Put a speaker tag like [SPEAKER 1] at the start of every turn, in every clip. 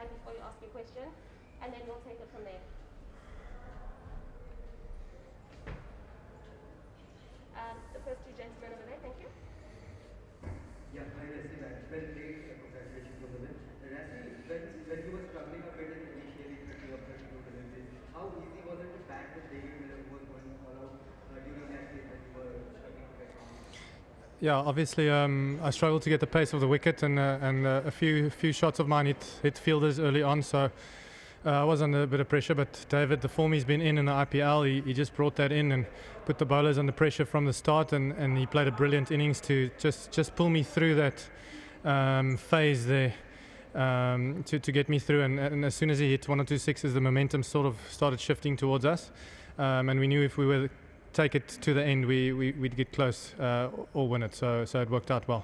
[SPEAKER 1] time before you ask your question, and then we'll take it from there. The first two gentlemen over there, thank you.
[SPEAKER 2] Yeah, hi Rassie, well played, congratulations on the win. Rassie, when you were struggling a bit in initially 30 or 32 deliveries, how easy was it to back with David Miller who was going all out during that phase when you were struggling to get on?
[SPEAKER 3] Yeah, obviously I struggled to get the pace of the wicket, and a few shots of mine hit fielders early on, so I was under a bit of pressure. But David, the form he's been in the IPL, he just brought that in and put the bowlers under pressure from the start, and he played a brilliant innings to just pull me through that phase there, to get me through. And as soon as he hit one or two sixes, the momentum sort of started shifting towards us, and we knew if we were take it to the end, we'd get close or win it. So it worked out well.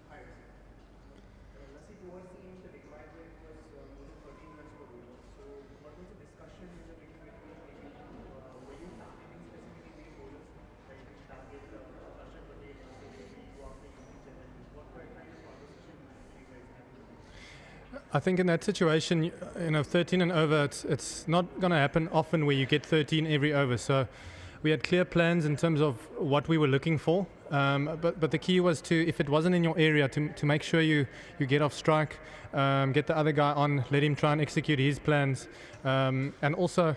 [SPEAKER 4] Rassie, towards the end, the required rate was more than 13 runs per over. So what was the discussion in the meeting between maybe were you targeting specifically the bowlers, like you target Rassie Proteas or maybe go after Ikson, and what kind of conversation you guys had?
[SPEAKER 3] I think in that situation, 13 and over, it's not going to happen often where you get 13 every over. So we had clear plans in terms of what we were looking for. But the key was to, if it wasn't in your area, to make sure you get off strike, get the other guy on, let him try and execute his plans. And also,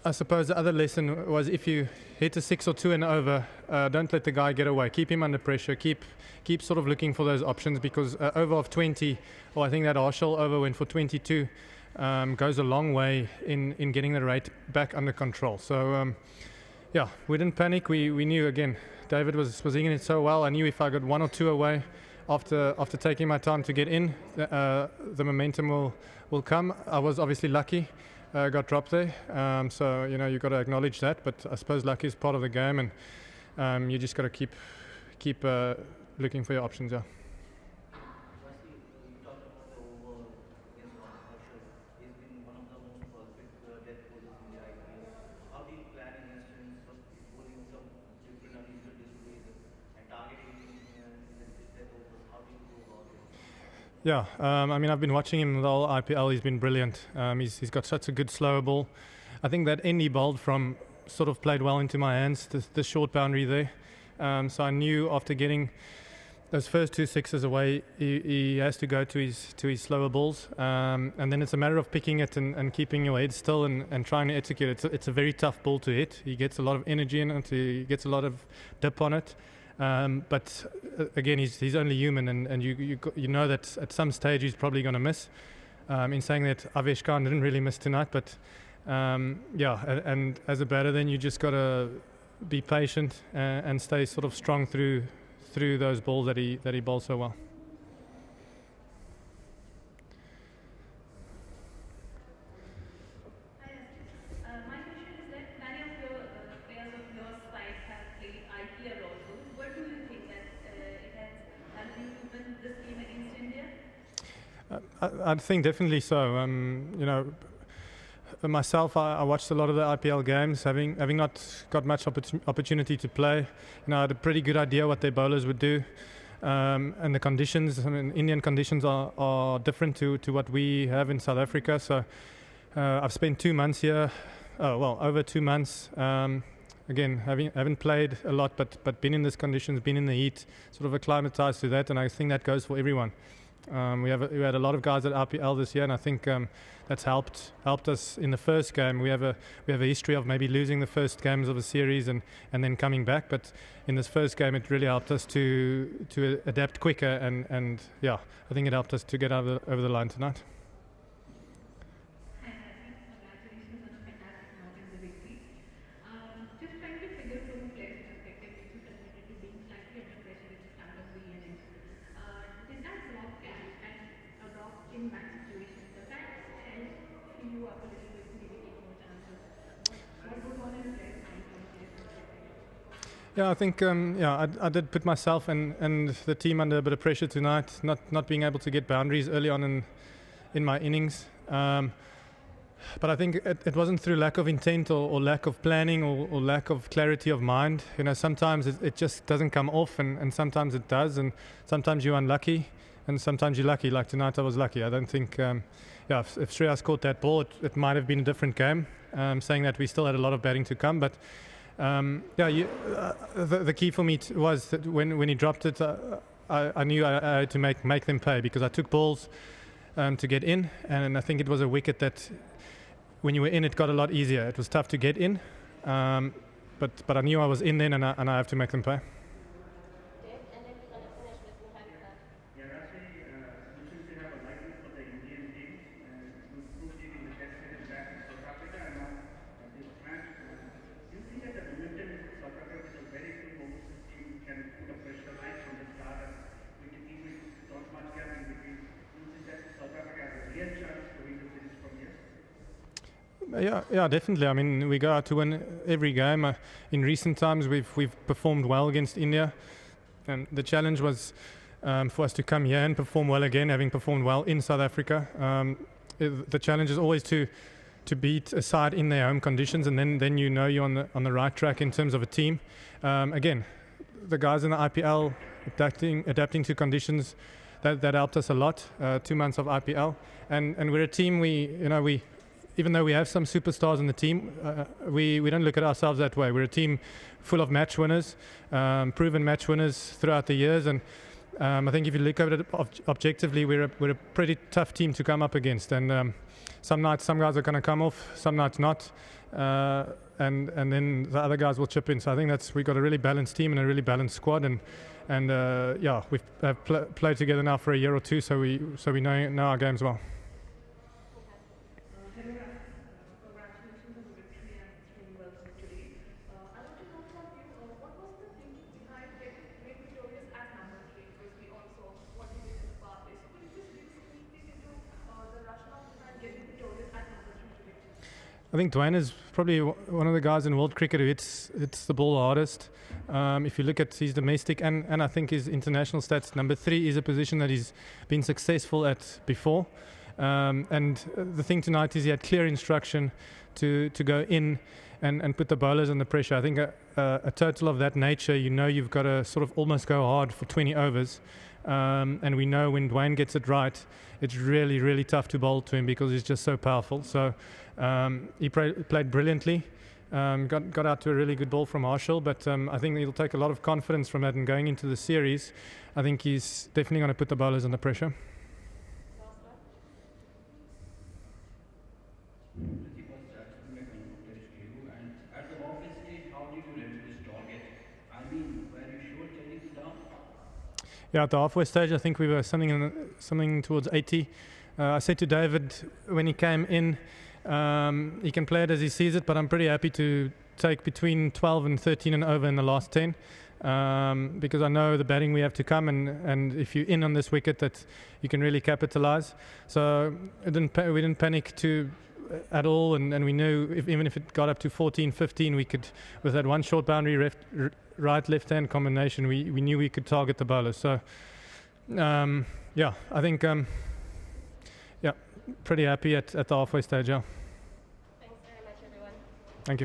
[SPEAKER 3] I suppose the other lesson was if you hit a 6 or 2 and over, don't let the guy get away. Keep him under pressure. Keep sort of looking for those options, because over of 20, or I think that Arshall over went for 22, goes a long way in getting the rate back under control. So yeah, we didn't panic. We knew, again, David was hitting it so well. I knew if I got 1 or 2 away after taking my time to get in, the momentum will come. I was obviously lucky. Got dropped there, so you've got to acknowledge that. But I suppose luck is part of the game, and you just got to keep looking for your options. Yeah.
[SPEAKER 2] Rassie, you talked about the over against Arshall. He's been one of the most prolific death bowlers in the IPL. How do you plan against him, bowling some different unusual displays and targeting his death overs? How do you go about it?
[SPEAKER 3] Yeah, I mean, I've been watching him the whole IPL. He's been brilliant. He's got such a good slower ball. I think that end he bowled from sort of played well into my hands, the short boundary there. So I knew after getting those first 2 sixes away, he has to go to his slower balls. And then it's a matter of picking it and keeping your head still and trying to execute it. It's a very tough ball to hit. He gets a lot of energy in it. He gets a lot of dip on it. But again, he's only human, and you know that at some stage he's probably going to miss. In saying that, Avesh Khan didn't really miss tonight, but yeah, and as a batter, then you just got to be patient and stay sort of strong through those balls that he bowls so well.
[SPEAKER 5] My question is that many of your players of your side have played IPL also. What do you think that it has helped you to win this game against India?
[SPEAKER 3] I think definitely so. Myself, I watched a lot of the IPL games, having not got much opportunity to play. I had a pretty good idea what their bowlers would do, and the conditions. I mean, Indian conditions are different to what we have in South Africa. So I've spent 2 months here. Over 2 months. Again, haven't played a lot, but been in these conditions, been in the heat, sort of acclimatized to that, and I think that goes for everyone. We had a lot of guys at RPL this year, and I think that's helped us in the first game. We have a history of maybe losing the first games of a series and then coming back, but in this first game it really helped us to adapt quicker, and yeah, I think it helped us to get over the line tonight.
[SPEAKER 5] Congratulations on a fantastic note in the victory. Just trying to figure from a player's perspective, which you admitted to being slightly under pressure at the start of the innings. Did that drop catch and a drop in match situation, does that help you up a little bit to maybe take more chances? What goes on in a player's mind from a player's perspective?
[SPEAKER 3] Yeah, I think I did put myself and the team under a bit of pressure tonight, not being able to get boundaries early on in my innings. But I think it wasn't through lack of intent or lack of planning or lack of clarity of mind. Sometimes it just doesn't come off, and sometimes it does, and sometimes you're unlucky. and sometimes you're lucky. Like tonight, I was lucky. I don't think, if Shreyas caught that ball, it might have been a different game. Saying that, we still had a lot of batting to come, but the key for me was that when he dropped it, I knew I had to make them pay, because I took balls to get in, and I think it was a wicket that when you were in, it got a lot easier. It was tough to get in, but I knew I was in then, and I have to make them pay.
[SPEAKER 1] Dave, and then we're going to finish with Mohammed.
[SPEAKER 4] Yeah, Rassie, since you have a liking for the Indian team, you proved it in the test series back in South Africa and now this match. Do you think that the momentum in South Africa is a very good overseas team can put a pressure right from the start and with the team with not much gap in between? Do you think that South Africa has a real chance to win the series from here?
[SPEAKER 3] Yeah, definitely. I mean, we go out to win every game. In recent times, we've performed well against India, and the challenge was for us to come here and perform well again, having performed well in South Africa. The challenge is always to beat a side in their home conditions, and then you know you're on the right track in terms of a team. Again, the guys in the IPL adapting to conditions, that helped us a lot. 2 months of IPL, and we're a team. We even though we have some superstars in the team, we don't look at ourselves that way. We're a team full of match winners, proven match winners throughout the years, and I think if you look at it objectively, we're a pretty tough team to come up against. And some nights some guys are going to come off, some nights not, and then the other guys will chip in. So I think we've got a really balanced team and a really balanced squad, and we've played together now for a year or two, so we know our games well.
[SPEAKER 5] Congratulations on the victory and doing well today. I want to know from you, what was the thinking behind getting victorious at number 3? Because we all saw what you did in the past days. So could you just dig into the rationale behind getting victorious at number 3 today?
[SPEAKER 3] I think Duane is probably one of the guys in world cricket who hits the ball hardest. If you look at his domestic and I think his international stats, number 3 is a position that he's been successful at before. And the thing tonight is he had clear instruction to go in and put the bowlers under pressure. I think a total of that nature, you've got to sort of almost go hard for 20 overs. And we know when Duane gets it right, it's really, really tough to bowl to him because he's just so powerful. So he played brilliantly. Got out to a really good ball from Marshall, but I think he'll take a lot of confidence from that, and going into the series, I think he's definitely going to put the bowlers under pressure. Yeah, at the halfway stage, I think we were something towards 80. I said to David when he came in, he can play it as he sees it, but I'm pretty happy to take between 12 and 13 and over in the last 10, because I know the batting we have to come, and if you're in on this wicket, that you can really capitalise. So we didn't panic at all, and we knew even if it got up to 14, 15, we could, with that one short boundary right-left-hand combination, we knew we could target the bowlers. So I think pretty happy at the halfway stage. Yeah.
[SPEAKER 1] Thanks very much, everyone.
[SPEAKER 3] Thank you.